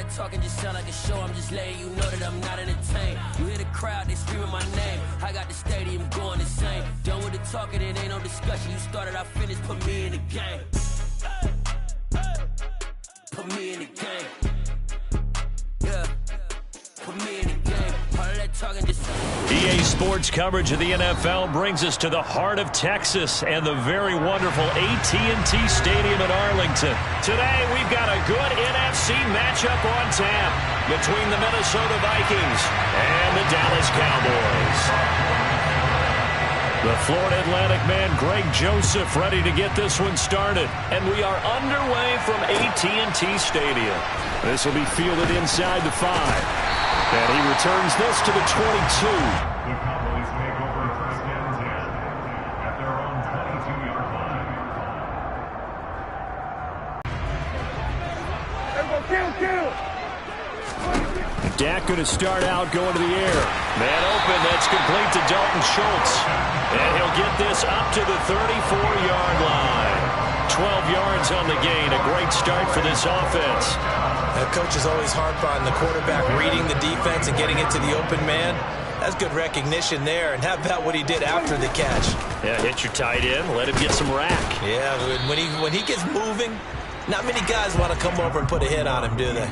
that talking just sound like a show. I'm just letting you know that I'm not entertained. You hear the crowd, they screaming my name. I got the stadium going insane. Done with the talking, it ain't no discussion. You started, I finished, put me in the game. Put me in the game. Yeah. Put me in the game. All that talking just... EA Sports coverage of the NFL brings us to the heart of Texas and the very wonderful AT&T Stadium in Arlington. Today, we've got a good NFC matchup on tap between the Minnesota Vikings and the Dallas Cowboys. The Florida Atlantic man, Greg Joseph, ready to get this one started. And we are underway from AT&T Stadium. This will be fielded inside the 5. And he returns this to the 22. The Cowboys take over first and 10 at their own 22-yard line. Dak going to start out going to the air. Man open, that's complete to Dalton Schultz. And he'll get this up to the 34-yard line. 12 yards on the gain. A great start for this offense. That coach is always harp on the quarterback reading the defense and getting it to the open man. That's good recognition there. And how about what he did after the catch? Yeah, hit your tight end, let him get some rack. Yeah, when he gets moving, not many guys want to come over and put a hit on him, do they?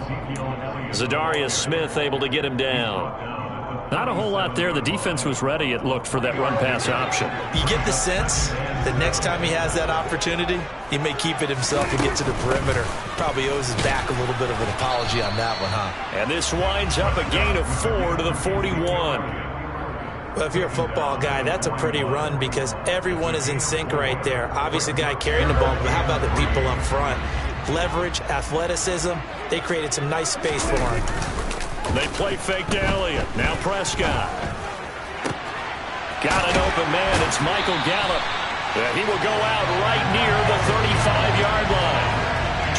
Zadarius Smith able to get him down. Not a whole lot there. The defense was ready, it looked, for that run-pass option. You get the sense that next time he has that opportunity, he may keep it himself and get to the perimeter. Probably owes his back a little bit of an apology on that one, huh? And this winds up a gain of 4 to the 41. Well, if you're a football guy, that's a pretty run because everyone is in sync right there. Obviously, the guy carrying the ball, but how about the people up front? Leverage, athleticism, they created some nice space for him. They play fake to Elliott. Now Prescott. Got an open man. It's Michael Gallup. He will go out right near the 35-yard line.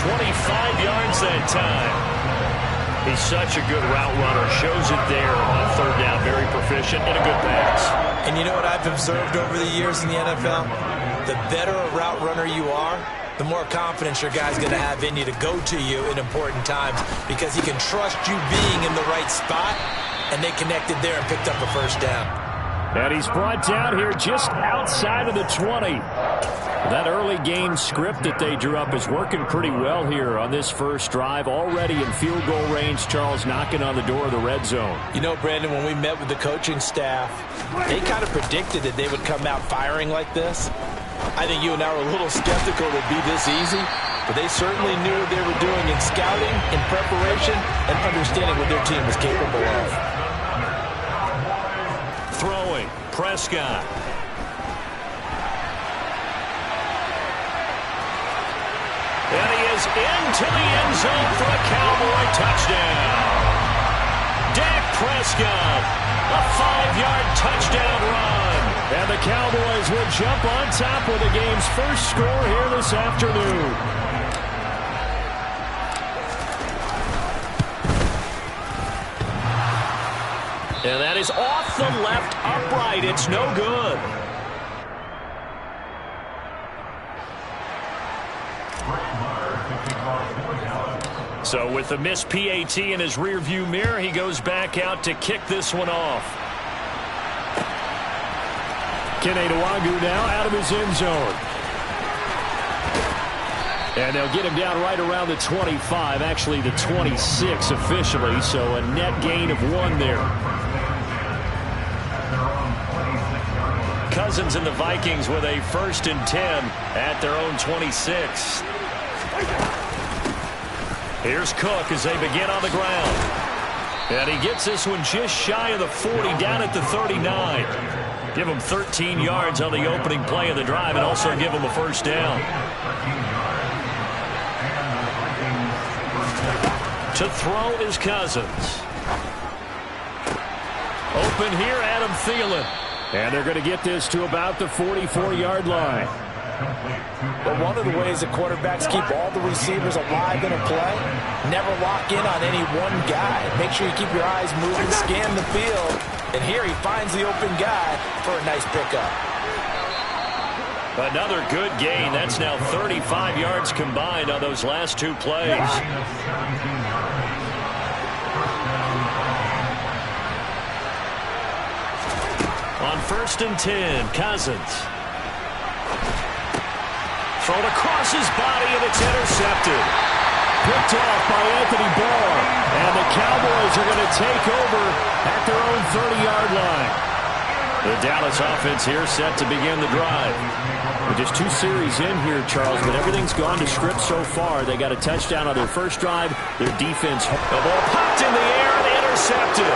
25 yards that time. He's such a good route runner. Shows it there on third down. Very proficient and a good pass. And you know what I've observed over the years in the NFL? The better a route runner you are, the more confidence your guy's going to have in you to go to you in important times because he can trust you being in the right spot, and they connected there and picked up a first down. And he's brought down here just outside of the 20. That early game script that they drew up is working pretty well here on this first drive. Already in field goal range, Charles knocking on the door of the red zone. You know, Brandon, when we met with the coaching staff, they kind of predicted that they would come out firing like this. I think you and I were a little skeptical it would be this easy, but they certainly knew what they were doing in scouting, in preparation, and understanding what their team was capable of. Throwing, Prescott. And he is into the end zone for a Cowboy touchdown. Dak Prescott, a 5-yard touchdown run. And the Cowboys will jump on top with the game's first score here this afternoon. And that is off the left upright. It's no good. So with the missed PAT in his rearview mirror, he goes back out to kick this one off. Kene Nwangwu now out of his end zone. And they'll get him down right around the 25, actually the 26 officially, so a net gain of 1 there. Cousins and the Vikings with a 1st and 10 at their own 26. Here's Cook as they begin on the ground. And he gets this one just shy of the 40, down at the 39. Give him 13 yards on the opening play of the drive and also give him a first down. To throw is Cousins. Open here, Adam Thielen. And they're going to get this to about the 44-yard line. But one of the ways that quarterbacks keep all the receivers alive in a play, never lock in on any one guy. Make sure you keep your eyes moving, scan the field, and here he finds the open guy for a nice pickup. Another good gain. That's now 35 yards combined on those last 2 plays. On 1st and 10, Cousins. Thrown across his body, and it's intercepted. Picked off by Anthony Barr. And the Cowboys are going to take over at their own 30-yard line. The Dallas offense here set to begin the drive. We're just 2 series in here, Charles, but everything's gone to script so far. They got a touchdown on their first drive. Their defense. The ball popped in the air and intercepted.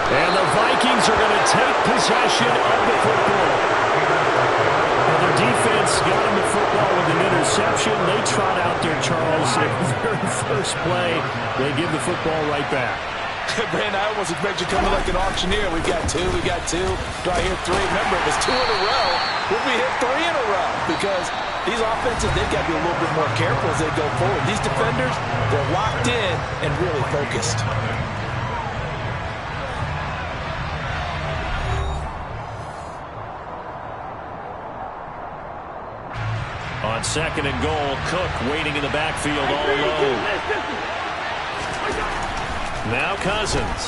And the Vikings are going to take possession of the football. And their defense got them the football with an interception. They trot out there, Charles. Their very first play, they give the football right back. Brandon, I almost expect you to come in like an auctioneer. We got 2. Do I hear 3? Remember, it was 2 in a row. Will we hit 3 in a row? Because these offenses, they've got to be a little bit more careful as they go forward. These defenders, they're locked in and really focused. On 2nd and goal, Cook waiting in the backfield all alone. Now Cousins.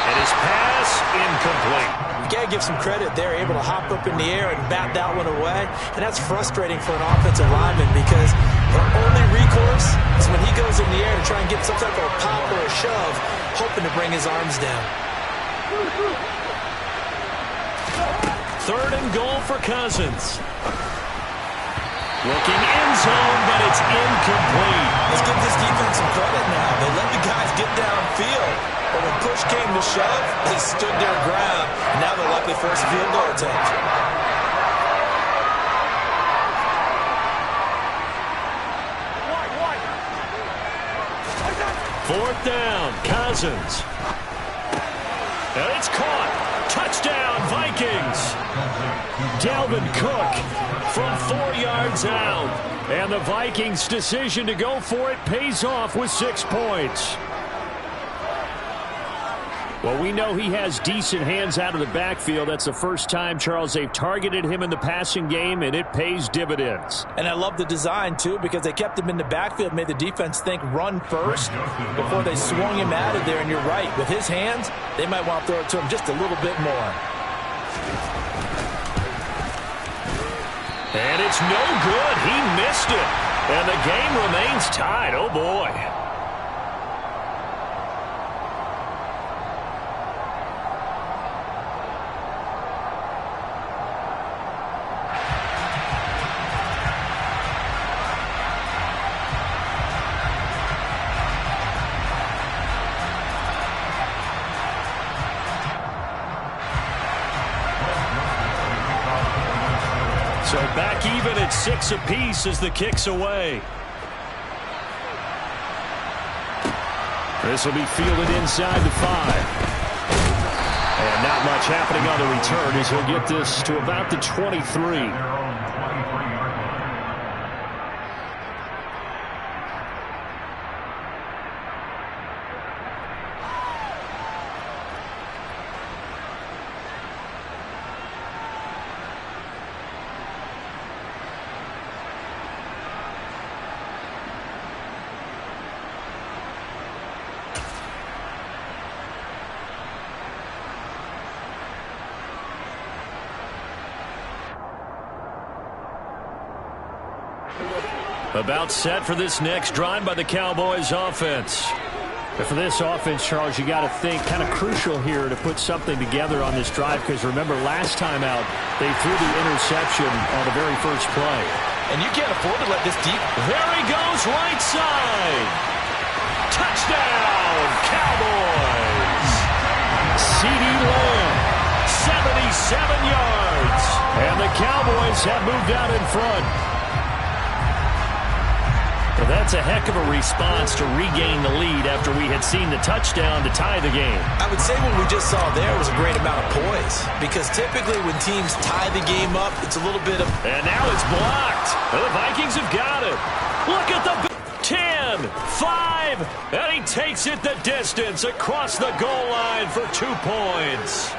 And his pass incomplete. You got to give some credit. They're able to hop up in the air and bat that one away. And that's frustrating for an offensive lineman because their only recourse is when he goes in the air to try and get some type of a pop or a shove, hoping to bring his arms down. 3rd and goal for Cousins. Looking end zone, but it's incomplete. Let's give this defense some credit now. They let the guys get downfield. But when push came to shove, they stood their ground. And now they'll likely force a field goal attempt. Fourth down, Cousins. And it's caught. Touchdown, Vikings. Dalvin Cook from 4 yards out. And the Vikings' decision to go for it pays off with 6 points. Well, we know he has decent hands out of the backfield. That's the first time, Charles, they've targeted him in the passing game, and it pays dividends. And I love the design, too, because they kept him in the backfield, made the defense think run first before they swung him out of there. And you're right, with his hands, they might want to throw it to him just a little bit more. And it's no good. He missed it. And the game remains tied. Oh, boy. So back even at 6 apiece as the kick's away. This will be fielded inside the 5. And not much happening on the return as he'll get this to about the 23. About set for this next drive by the Cowboys offense. But for this offense, Charles, you got to think kind of crucial here to put something together on this drive because remember last time out they threw the interception on the very first play. And you can't afford to let this deep. There he goes right side. Touchdown Cowboys. CeeDee Lamb 77 yards. And the Cowboys have moved out in front. Well, that's a heck of a response to regain the lead after we had seen the touchdown to tie the game. I would say what we just saw there was a great amount of poise. Because typically when teams tie the game up, it's a little bit of... And now it's blocked. Well, the Vikings have got it. Look at the 10, 5, and he takes it the distance across the goal line for 2 points.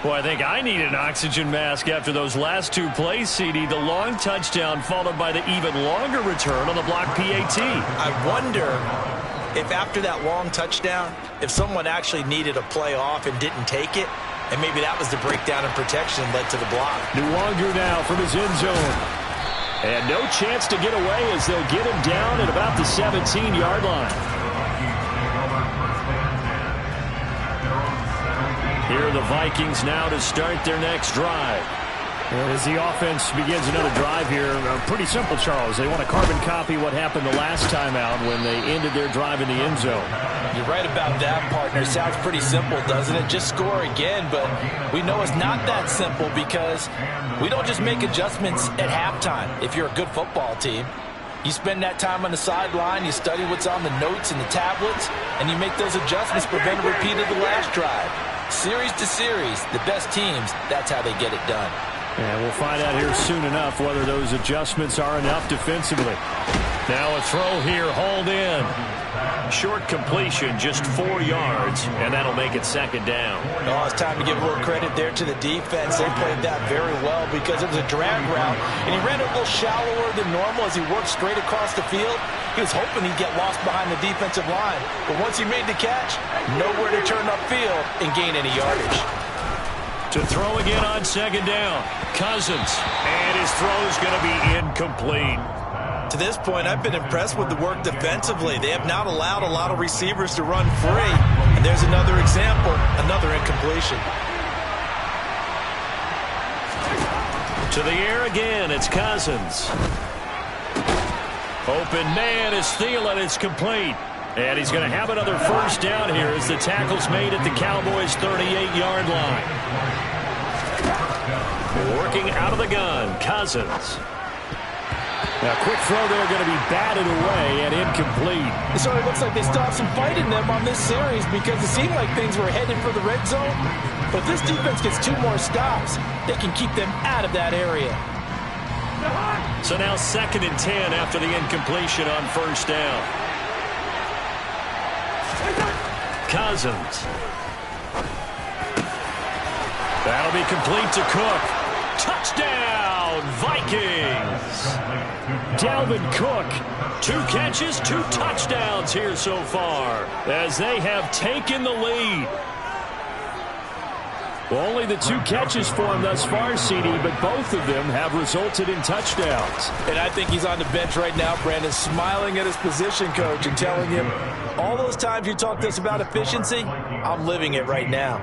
Boy, I think I need an oxygen mask after those last 2 plays, CeeDee. The long touchdown followed by the even longer return on the block PAT. I wonder if after that long touchdown, if someone actually needed a play off and didn't take it, and maybe that was the breakdown in protection and led to the block. Luongo now from his end zone. And no chance to get away as they'll get him down at about the 17-yard line. Here are the Vikings now to start their next drive. As the offense begins another drive here, pretty simple, Charles. They want to carbon copy what happened the last time out when they ended their drive in the end zone. You're right about that, partner. Sounds pretty simple, doesn't it? Just score again, but we know it's not that simple because we don't just make adjustments at halftime if you're a good football team. You spend that time on the sideline, you study what's on the notes and the tablets, and you make those adjustments, prevent a repeat of the last drive. Series to series, the best teams, that's how they get it done. And we'll find out here soon enough whether those adjustments are enough defensively. Now a throw here, hauled in. Short completion, just 4 yards, and that'll make it second down. Oh, it's time to give a little credit there to the defense. They played that very well because it was a drag route, and he ran it a little shallower than normal as he worked straight across the field. He was hoping he'd get lost behind the defensive line, but once he made the catch, nowhere to turn upfield and gain any yardage. To throw again on second down, Cousins, and his throw's going to be incomplete. To this point, I've been impressed with the work defensively. They have not allowed a lot of receivers to run free. And there's another example, another incompletion. To the air again, it's Cousins. Open man is Thielen, it's complete. And he's going to have another first down here as the tackle's made at the Cowboys' 38-yard line. Working out of the gun, Cousins. Now, quick throw there going to be batted away and incomplete. So it looks like they still have some fight in them on this series because it seemed like things were headed for the red zone. But if this defense gets 2 more stops, they can keep them out of that area. So now 2nd and 10 after the incompletion on first down. Cousins. That'll be complete to Cook. Touchdown, Vikings. Dalvin Cook, 2 catches, 2 touchdowns here so far as they have taken the lead. Well, only the 2 catches for him thus far, CD, but both of them have resulted in touchdowns. And I think he's on the bench right now, Brandon, smiling at his position coach and telling him, all those times you talked to us about efficiency, I'm living it right now.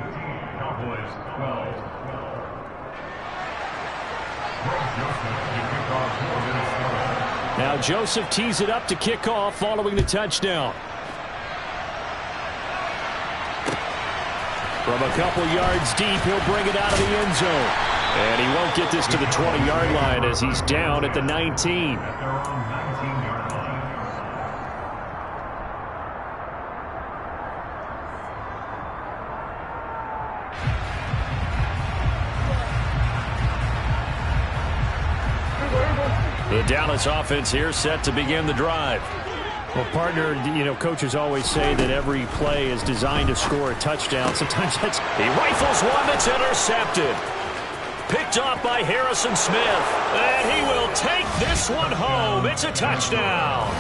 Now Joseph tees it up to kick off following the touchdown. From a couple yards deep, he'll bring it out of the end zone. And he won't get this to the 20-yard line as he's down at the 19. The Dallas offense here set to begin the drive. Well, partner, you know, coaches always say that every play is designed to score a touchdown. Sometimes that's... He rifles one that's intercepted. Picked off by Harrison Smith. And he will take this one home. It's a touchdown.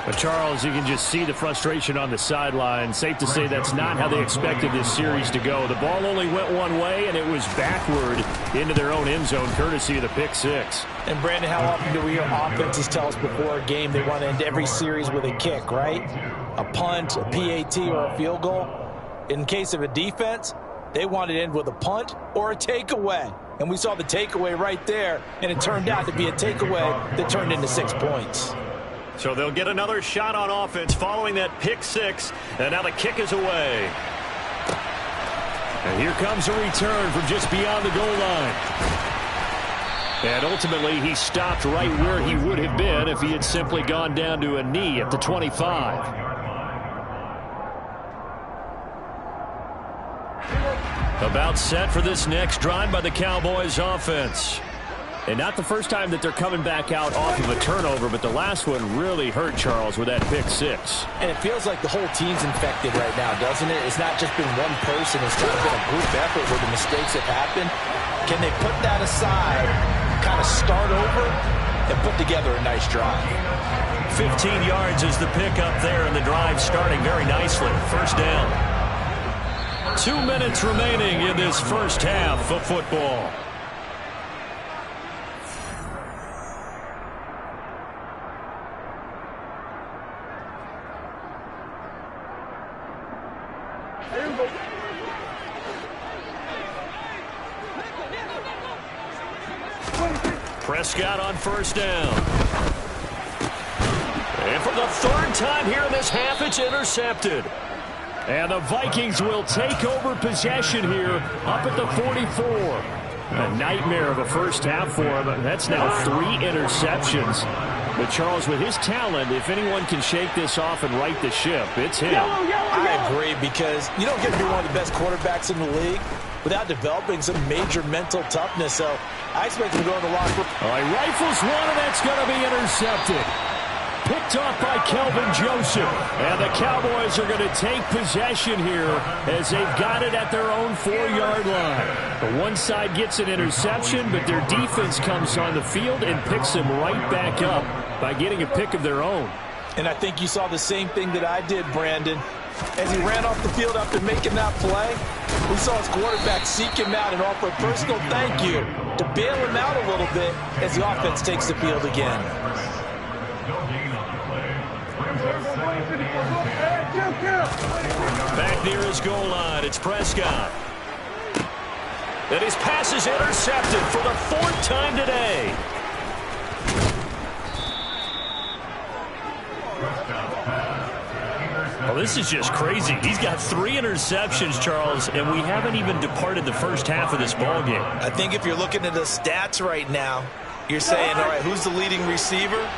But, Charles, you can just see the frustration on the sideline. Safe to say that's not how they expected this series to go. The ball only went one way, and it was backward into their own end zone, courtesy of the pick 6. And, Brandon, how often do we hear offenses tell us before a game they want to end every series with a kick, right? A punt, a PAT, or a field goal. In case of a defense, they want to end with a punt or a takeaway. And we saw the takeaway right there, and it turned out to be a takeaway that turned into 6 points. So they'll get another shot on offense following that pick 6. And now the kick is away. And here comes a return from just beyond the goal line. And ultimately, he stopped right where he would have been if he had simply gone down to a knee at the 25. About set for this next drive by the Cowboys offense. And not the first time that they're coming back out off of a turnover, but the last one really hurt Charles with that pick 6. And it feels like the whole team's infected right now, doesn't it? It's not just been one person. It's kind of been a group effort where the mistakes have happened. Can they put that aside, kind of start over, and put together a nice drive? 15 yards is the pickup there, and the drive starting very nicely. First down. 2 minutes remaining in this first half of football. Prescott on first down. And for the third time here in this half, it's intercepted. And the Vikings will take over possession here up at the 44. A nightmare of a first half for him. That's now 3 interceptions. But Charles, with his talent, if anyone can shake this off and right the ship, it's him. I agree, because you don't get to be one of the best quarterbacks in the league without developing some major mental toughness. So I expect him to go in the locker room. All right, rifles one, and that's going to be intercepted. Picked off by Kelvin Joseph. And the Cowboys are going to take possession here as they've got it at their own 4-yard line. The one side gets an interception, but their defense comes on the field and picks them right back up by getting a pick of their own. And I think you saw the same thing that I did, Brandon. As he ran off the field after making that play, we saw his quarterback seek him out and offer a personal thank you to bail him out a little bit as the offense takes the field again. Back near his goal line, it's Prescott. And his pass is intercepted for the 4th time today. Well, this is just crazy. He's got 3 interceptions, Charles, and we haven't even departed the first half of this ballgame. I think if you're looking at the stats right now, you're saying, all right, who's the leading receiver?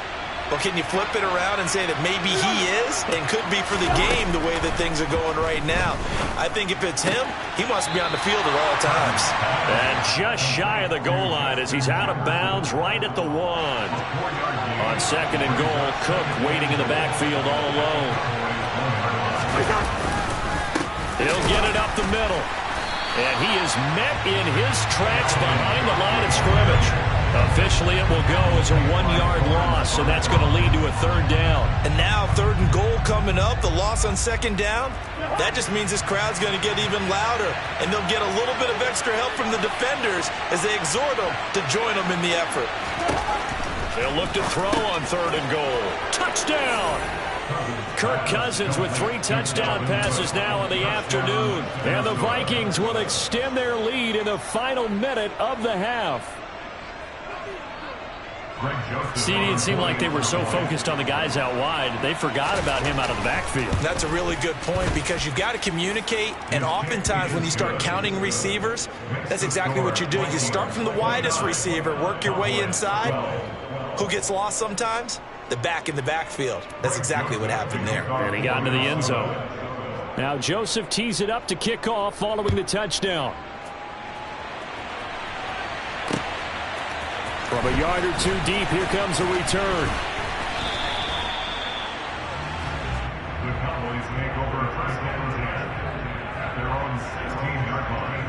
Well, can you flip it around and say that maybe he is and could be for the game the way that things are going right now? I think if it's him, he must be on the field at all times. And just shy of the goal line as he's out of bounds right at the 1. On 2nd and goal, Cook waiting in the backfield all alone. He'll get it up the middle. And he is met in his tracks behind the line of scrimmage. Officially, it will go as a 1-yard loss, and that's going to lead to a 3rd down. And now 3rd and goal coming up, the loss on 2nd down. That just means this crowd's going to get even louder, and they'll get a little bit of extra help from the defenders as they exhort them to join them in the effort. They'll look to throw on 3rd and goal. Touchdown! Kirk Cousins with 3 touchdown passes now in the afternoon. And the Vikings will extend their lead in the final minute of the half. CD, it seemed like they were so focused on the guys out wide, they forgot about him out of the backfield. That's a really good point, because you've got to communicate, and oftentimes when you start counting receivers, that's exactly what you do. You start from the widest receiver, work your way inside. Who gets lost sometimes? The back in the backfield. That's exactly what happened there. And he got into the end zone. Now Joseph tees it up to kick off following the touchdown. From a yard or 2 deep, here comes a return. The Cowboys make over 1st and 10 at their own 16-yard line.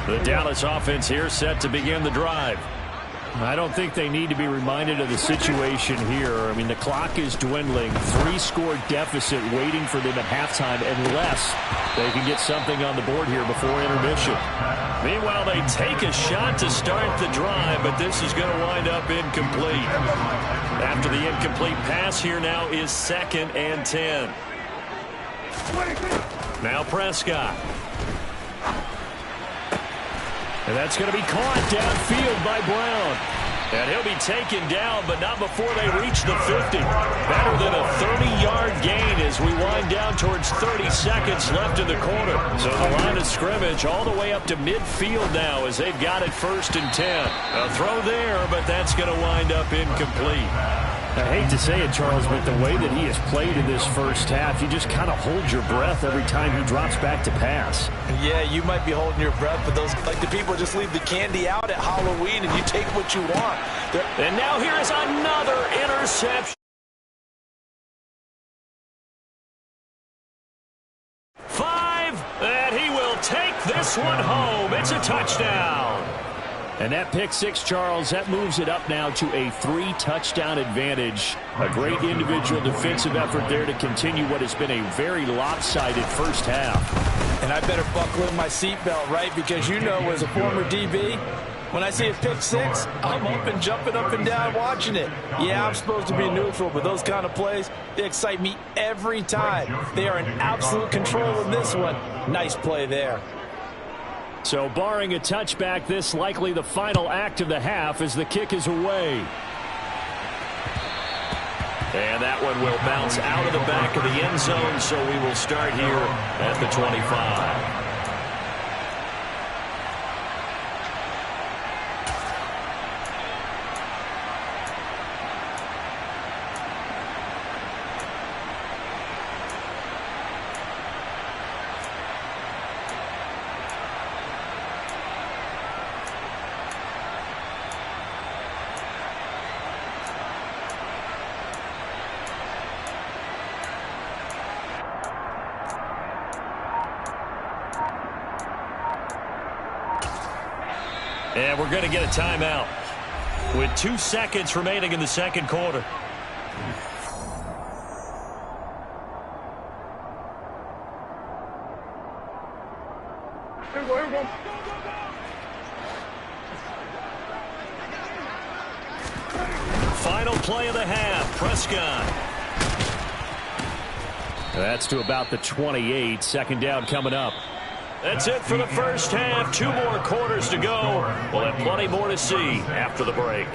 The Dallas offense here set to begin the drive. I don't think they need to be reminded of the situation here. I mean, the clock is dwindling. 3-score deficit waiting for them at halftime unless they can get something on the board here before intermission. Meanwhile, they take a shot to start the drive, but this is going to wind up incomplete. After the incomplete pass, here now is 2nd and 10. Now Prescott. And that's going to be caught downfield by Brown. And he'll be taken down, but not before they reach the 50. Better than a 30-yard gain as we wind down towards 30 seconds left in the quarter. So the line of scrimmage all the way up to midfield now as they've got it 1st and 10. A throw there, but that's going to wind up incomplete. I hate to say it, Charles, but the way that he has played in this first half, you just kind of hold your breath every time he drops back to pass. Yeah, you might be holding your breath, but those, like the people just leave the candy out at Halloween and you take what you want. And now here is another interception. 5, and he will take this this one home. It's a touchdown. And that pick six, Charles, that moves it up now to a 3-touchdown advantage. A great individual defensive effort there to continue what has been a very lopsided first half. And I better buckle in my seatbelt, right? Because you know, as a former DB, when I see a pick six, I'm up and jumping up and down watching it. Yeah, I'm supposed to be neutral, but those kind of plays, they excite me every time. They are in absolute control in this one. Nice play there. So barring a touchback, this likely the final act of the half as the kick is away. And that one will bounce out of the back of the end zone, so we will start here at the 25. And we're going to get a timeout with 2 seconds remaining in the second quarter. Final play of the half, Prescott. That's to about the 28. Second down coming up. That's it for the first half. 2 more quarters to go. We'll have plenty more to see after the break.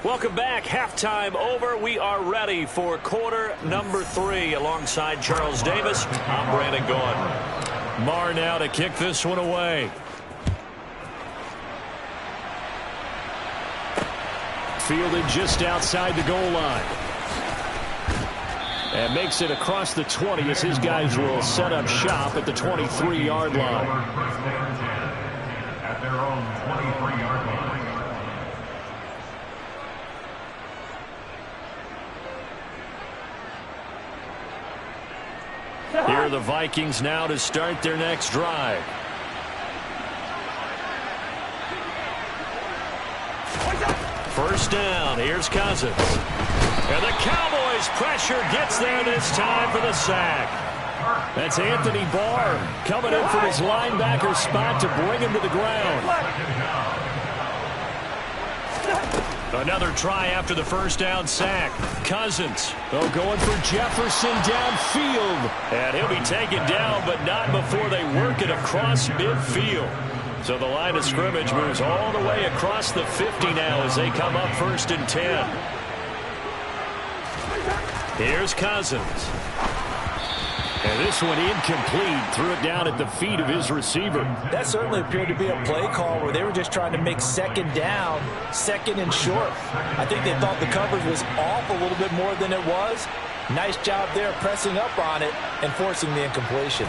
Welcome back. Halftime over. We are ready for quarter number 3. Alongside Charles Davis, I'm Brandon Gordon. Marr now to kick this one away. Fielded just outside the goal line. And makes it across the 20 as his guys will set up shop at the 23-yard line. At their own 23-yard line. Here are the Vikings now to start their next drive. First down, here's Cousins. And the Cowboys pressure gets there this time for the sack. That's Anthony Barr coming in from his linebacker spot to bring him to the ground. Another try after the first down sack. Cousins. Going for Jefferson downfield. And he'll be taken down, but not before they work it across midfield. So the line of scrimmage moves all the way across the 50 now as they come up 1st and 10. Here's Cousins. And this one incomplete. Threw it down at the feet of his receiver. That certainly appeared to be a play call where they were just trying to make second down, second and short. I think they thought the coverage was off a little bit more than it was. Nice job there pressing up on it and forcing the incompletion.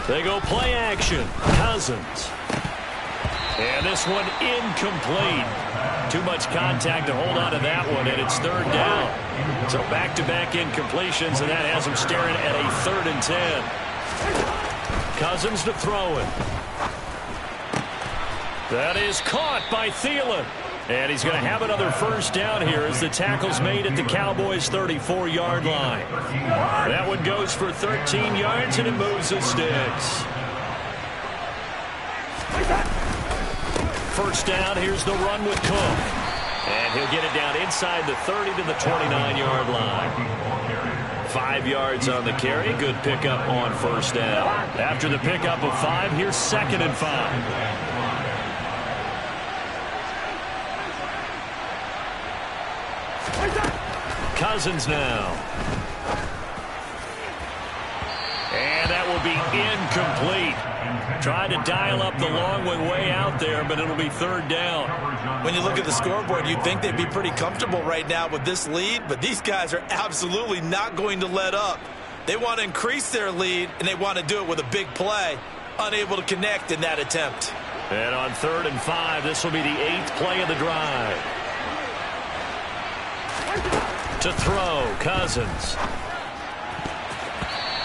They go play action. Cousins. And this one incomplete. Too much contact to hold on to that one, and it's 3rd down. So back-to-back incompletions, and that has them staring at a 3rd and 10. Cousins to throw it. That is caught by Thielen. And he's going to have another first down here as the tackle's made at the Cowboys' 34-yard line. That one goes for 13 yards, and it moves the sticks. First down, here's the run with Cook. And he'll get it down inside the 30 to the 29-yard line. 5 yards on the carry. Good pickup on first down. After the pickup of 5, here's 2nd and 5. Cousins now. And that will be incomplete. Tried to dial up the long one way out there, but it'll be 3rd down. When you look at the scoreboard, you'd think they'd be pretty comfortable right now with this lead, but these guys are absolutely not going to let up. They want to increase their lead, and they want to do it with a big play. Unable to connect in that attempt. And on 3rd and 5, this will be the 8th play of the drive. To throw, Cousins.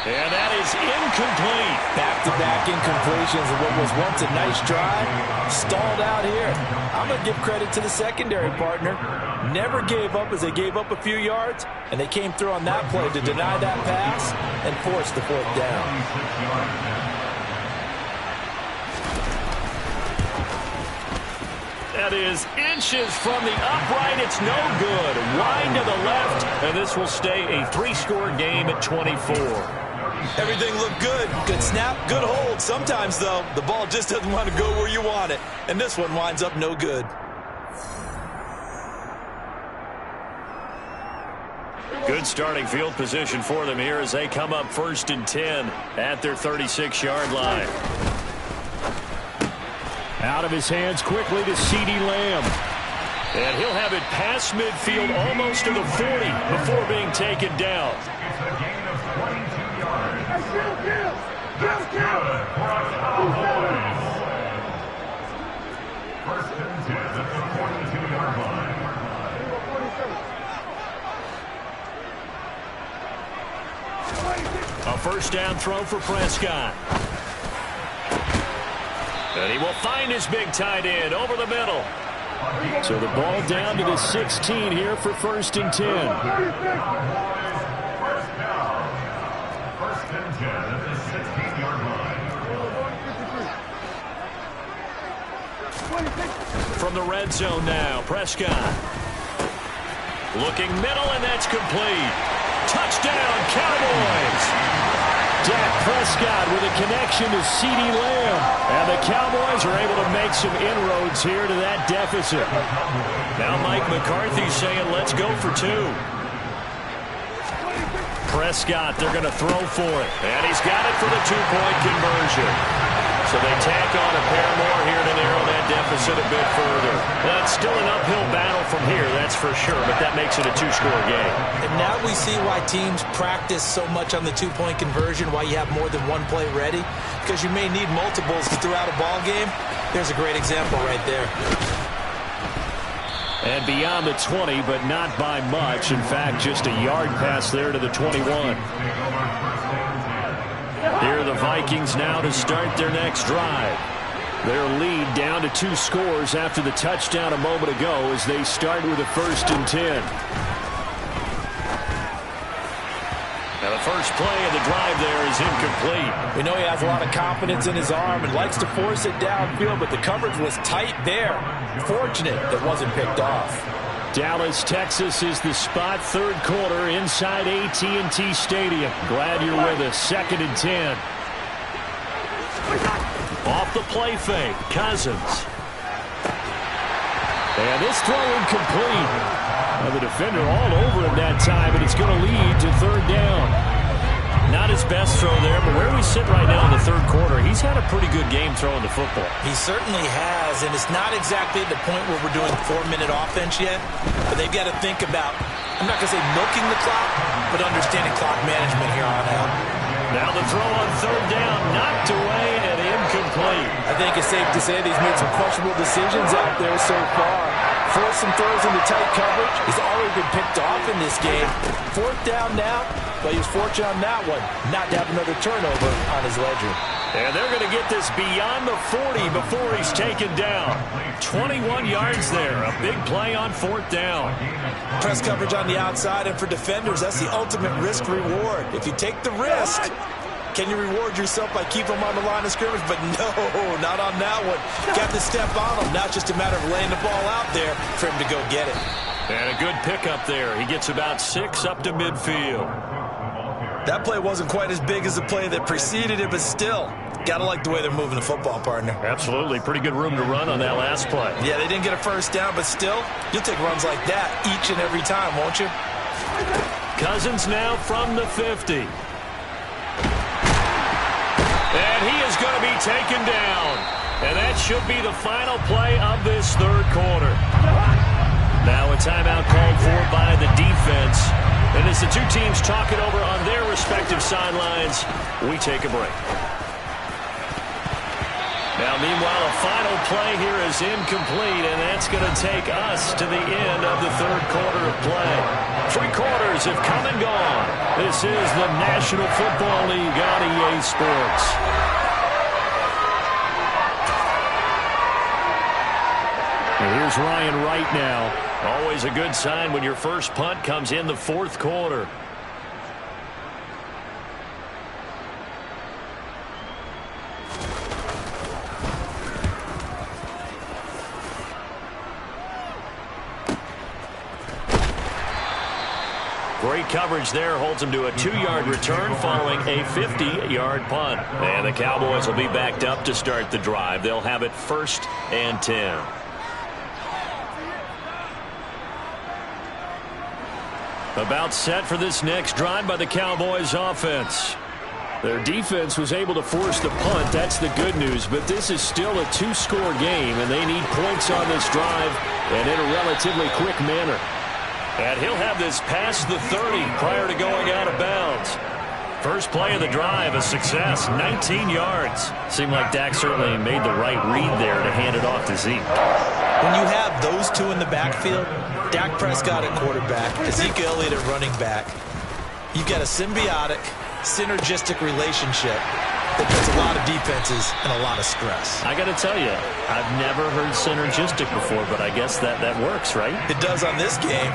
And that is incomplete. Back-to-back incompletions of what was once a nice drive. Stalled out here. I'm going to give credit to the secondary partner. Never gave up as they gave up a few yards, and they came through on that play to deny that pass and force the fourth down. That is inches from the upright. It's no good. Wide to the left, and this will stay a 3-score game at 24. Everything looked good. Good snap, good hold. Sometimes, though, the ball just doesn't want to go where you want it. And this one winds up no good. Good starting field position for them here as they come up 1st and 10 at their 36-yard line. Out of his hands quickly to CeeDee Lamb. And he'll have it past midfield almost to the 40 before being taken down. It's a gain of 22 yards. That's good for a Cowboys. 1st and 10 at the 42-yard line. A 1st down throw for Prescott. And he will find his big tight end over the middle. So the ball down to the 16 here for 1st and 10. First down. 1st and 10 at the 16-yard line. From the red zone now, Prescott. Looking middle, and that's complete. Touchdown, Cowboys! Dak Prescott with a connection to CeeDee Lamb. And the Cowboys are able to make some inroads here to that deficit. Now Mike McCarthy saying, let's go for 2. Prescott, they're going to throw for it. And he's got it for the 2-point conversion. So they tack on a pair more here to narrow that deficit a bit further. That's still an uphill battle from here, that's for sure, but that makes it a 2-score game. And now we see why teams practice so much on the 2-point conversion, why you have more than one play ready, because you may need multiples throughout a ball game. There's a great example right there. And beyond the 20, but not by much. In fact, just a yard pass there to the 21. Here are the Vikings now to start their next drive. Their lead down to 2 scores after the touchdown a moment ago as they start with a 1st and 10. And the first play of the drive there is incomplete. We know he has a lot of confidence in his arm and likes to force it downfield, but the coverage was tight there. Fortunate it wasn't picked off. Dallas, Texas is the spot. 3rd quarter inside AT&T Stadium. Glad you're with us. 2nd and 10. Off the play fake, Cousins. And this throw incomplete. Well, the defender all over him that time, and it's going to lead to 3rd down. Not his best throw there, but where we sit right now in the 3rd quarter, he's had a pretty good game throwing the football. He certainly has, and it's not exactly at the point where we're doing 4-minute offense yet, but they've got to think about, I'm not going to say milking the clock, but understanding clock management here on out. Now the throw on 3rd down, knocked away and incomplete. I think it's safe to say that he's made some questionable decisions out there so far. Forced some throws into tight coverage. He's already been picked off in this game. 4th down now, but he was fortunate on that one not to have another turnover on his ledger. And they're going to get this beyond the 40 before he's taken down. 21 yards there. A big play on 4th down. Press coverage on the outside, and for defenders, that's the ultimate risk-reward. If you take the risk, can you reward yourself by keeping him on the line of scrimmage? But no, not on that one. Got to step on him. Now it's just a matter of laying the ball out there for him to go get it. And a good pickup there. He gets about 6 up to midfield. That play wasn't quite as big as the play that preceded it, but still, got to like the way they're moving the football, partner. Absolutely. Pretty good room to run on that last play. Yeah, they didn't get a 1st down, but still, you'll take runs like that each and every time, won't you? Cousins now from the 50. And he is going to be taken down. And that should be the final play of this 3rd quarter. Now a timeout called for by the defense. And as the 2 teams talk it over on their respective sidelines, we take a break. Now, meanwhile, a final play here is incomplete, and that's going to take us to the end of the third quarter of play. 3 quarters have come and gone. This is the National Football League on EA Sports. And here's Ryan Wright now. Always a good sign when your first punt comes in the fourth quarter. Great coverage there, holds him to a 2-yard return following a 50-yard punt. And the Cowboys will be backed up to start the drive. They'll have it 1st and 10. About set for this next drive by the Cowboys offense. Their defense was able to force the punt. That's the good news. But this is still a 2-score game, and they need points on this drive and in a relatively quick manner. And he'll have this past the 30 prior to going out of bounds. First play of the drive, a success, 19 yards. Seemed like Dak certainly made the right read there to hand it off to Zeke. When you have those two in the backfield, Dak Prescott at quarterback, Ezekiel Elliott at running back, you've got a symbiotic, synergistic relationship that puts a lot of defenses and a lot of stress. I got to tell you, I've never heard synergistic before, but I guess that works, right? It does on this game.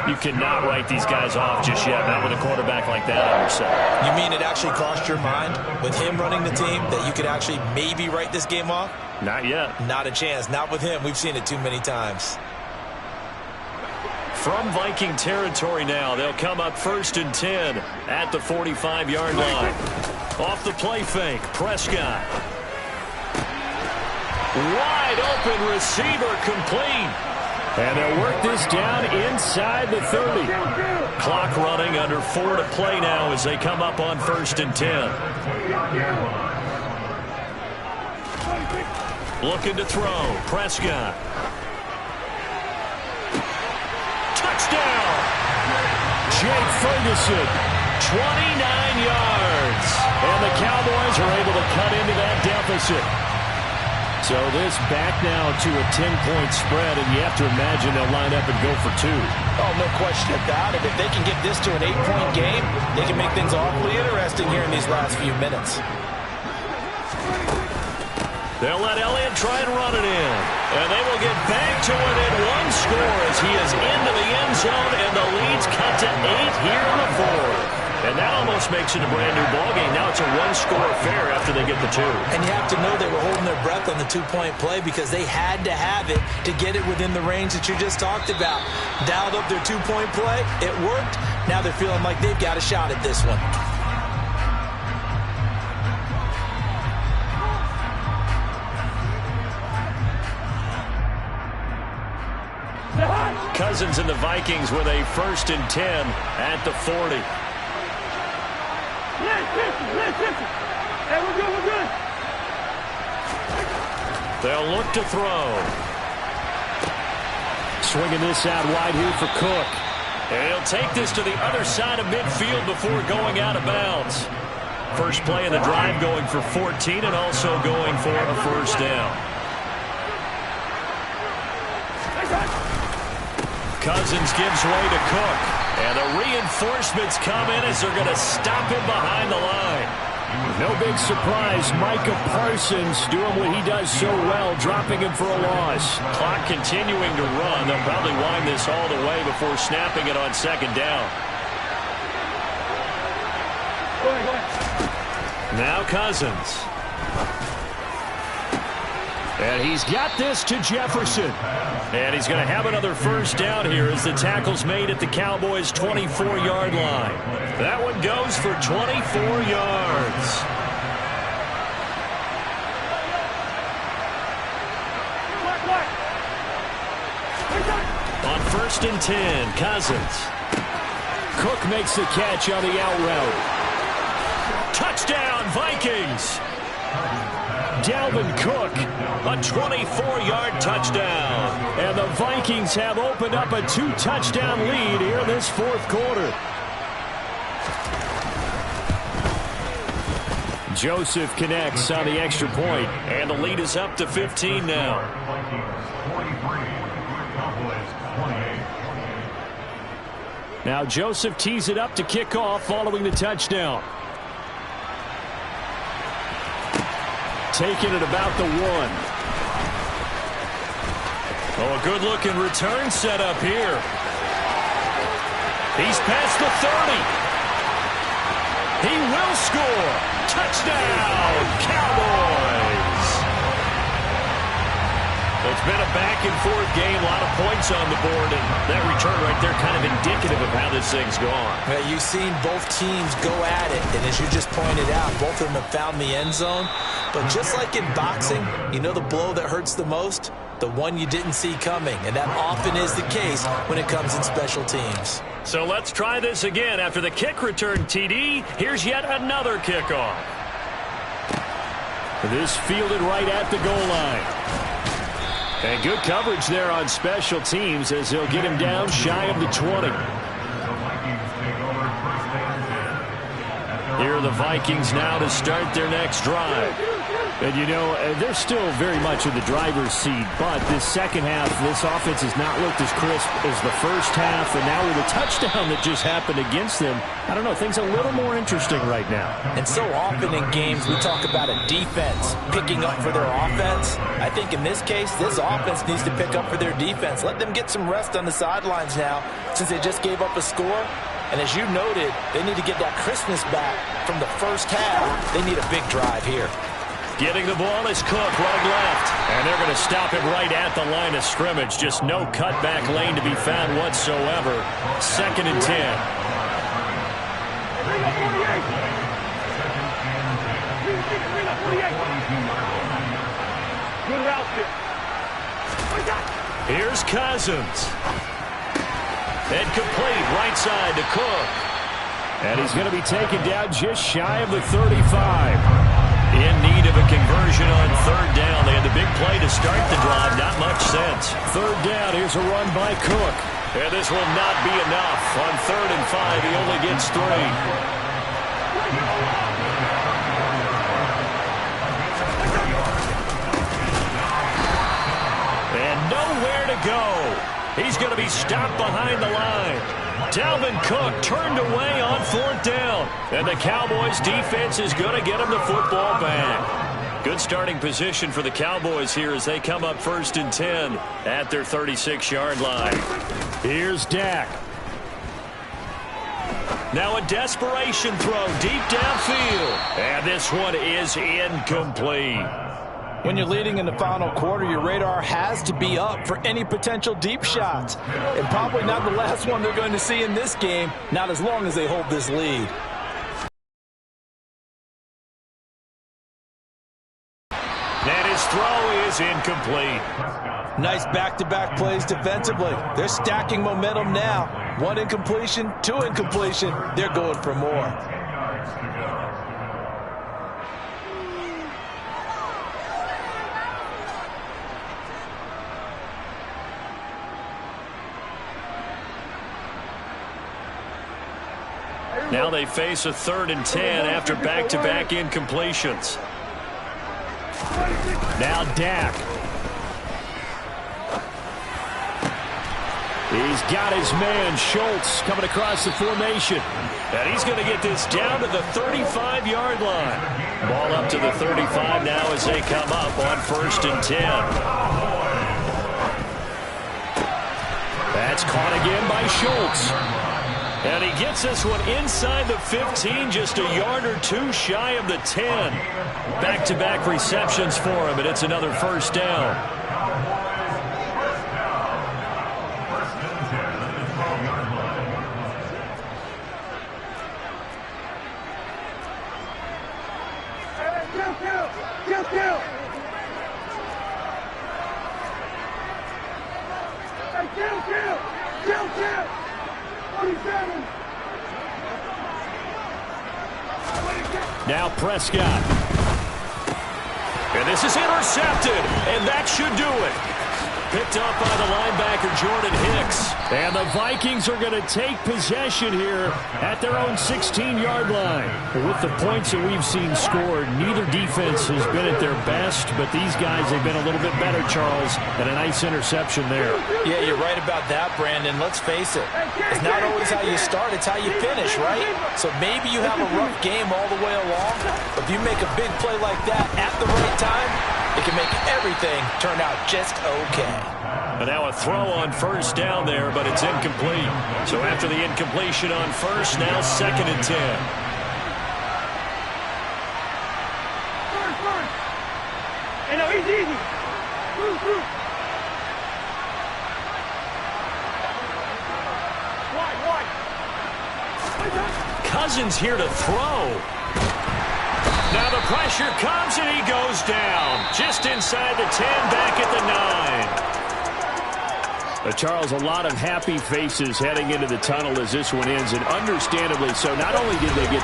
You cannot write these guys off just yet, not with a quarterback like that on your side. You mean it actually crossed your mind with him running the team that you could actually maybe write this game off? Not yet. Not a chance. Not with him. We've seen it too many times. From Viking territory now, they'll come up 1st and 10 at the 45-yard line. Off the play fake, Prescott. Wide open receiver complete. And they'll work this down inside the 30. Clock running, under 4 to play now as they come up on 1st and 10. Looking to throw, Prescott. Touchdown! Jake Ferguson, 29 yards. And the Cowboys are able to cut into that deficit. So this back now to a 10-point spread, and you have to imagine they'll line up and go for 2. Oh, no question about it. If they can get this to an 8-point game, they can make things awfully interesting here in these last few minutes. They'll let Elliott try and run it in. And they will get back to within 1 score as he is into the end zone, and the lead's cut to 8 here in the 4th. And that almost makes it a brand-new ballgame. Now it's a 1-score affair after they get the 2. And you have to know they were holding their breath on the 2-point play because they had to have it to get it within the range that you just talked about. Dialed up their 2-point play. It worked. Now they're feeling like they've got a shot at this one. Cousins and the Vikings with a 1st and 10 at the 40. Hey, we're good. They'll look to throw. Swinging this out wide here for Cook. And he'll take this to the other side of midfield before going out of bounds. First play of the drive going for 14 and also going for a 1st down. Cousins gives way to Cook. And the reinforcements come in as they're going to stop him behind the line. No big surprise. Micah Parsons doing what he does so well, dropping him for a loss. Clock continuing to run. They'll probably wind this all the way before snapping it on 2nd down. Now Cousins. And he's got this to Jefferson. And he's going to have another 1st down here as the tackle's made at the Cowboys' 24-yard line. That one goes for 24 yards. On 1st and 10, Cousins. Cook makes the catch on the out route. Touchdown, Vikings! Dalvin Cook, a 24-yard touchdown. And the Vikings have opened up a 2-touchdown lead here in this 4th quarter. Joseph connects on the extra point. And the lead is up to 15 now. Now Joseph tees it up to kick off following the touchdown. Taking it about the 1. Oh, a good-looking return set up here. He's past the 30. He will score. Touchdown, Cowboys. It's been a back-and-forth game, a lot of points on the board, and that return right there kind of indicative of how this thing's gone. Well, you've seen both teams go at it, and as you just pointed out, both of them have found the end zone. But just like in boxing, you know the blow that hurts the most? The one you didn't see coming, and that often is the case when it comes in special teams. So let's try this again. After the kick return, TD, here's yet another kickoff. This fielded right at the goal line. And good coverage there on special teams as they'll get him down shy of the 20. Here are the Vikings now to start their next drive. And, you know, they're still very much in the driver's seat, but this second half, this offense has not looked as crisp as the first half, and now with a touchdown that just happened against them, I don't know, things a little more interesting right now. And so often in games, we talk about a defense picking up for their offense. I think in this case, this offense needs to pick up for their defense. Let them get some rest on the sidelines now, since they just gave up a score. And as you noted, they need to get that crispness back from the first half. They need a big drive here. Getting the ball is Cook, running left. And they're going to stop him right at the line of scrimmage. Just no cutback lane to be found whatsoever. 2nd and 10. Here's Cousins. And complete, right side to Cook. And he's going to be taken down just shy of the 35. In need of a conversion on 3rd down. They had the big play to start the drive. Not much sense. 3rd down. Here's a run by Cook. And this will not be enough. On 3rd and 5, he only gets 3. And nowhere to go. He's going to be stopped behind the line. Dalvin Cook turned away on 4th down. And the Cowboys defense is going to get him the football back. Good starting position for the Cowboys here as they come up 1st and 10 at their 36-yard line. Here's Dak. Now a desperation throw deep downfield. And this one is incomplete. When you're leading in the final quarter, your radar has to be up for any potential deep shots. And probably not the last one they're going to see in this game, not as long as they hold this lead. And his throw is incomplete. Nice back-to-back plays defensively. They're stacking momentum now. 1 incompletion, 2 incompletion. They're going for more. Now they face a 3rd and 10 after back-to-back incompletions. Now Dak. He's got his man, Schultz, coming across the formation. And he's going to get this down to the 35-yard line. Ball up to the 35 now as they come up on 1st and 10. That's caught again by Schultz. And he gets this one inside the 15, just a yard or 2 shy of the 10. Back-to-back receptions for him, and it's another 1st down. Now Prescott. And this is intercepted, and that should do it. Picked up by the linebacker, Jordan Hicks. And the Vikings are going to take possession here at their own 16-yard line. With the points that we've seen scored, neither defense has been at their best, but these guys have been a little bit better, Charles, and a nice interception there. Yeah, you're right about that, Brandon. Let's face it. It's not always how you start, it's how you finish, right? So maybe you have a rough game all the way along, but if you make a big play like that at the right time, it can make everything turn out just okay. And now a throw on first down there, but it's incomplete. So after the incompletion on first, now 2nd and 10. Hey, no, he's easy. Wide. Cousins here to throw. Now the pressure comes and he goes down. Just inside the 10, back at the 9. Charles, a lot of happy faces heading into the tunnel as this one ends, and understandably so. Not only did they get the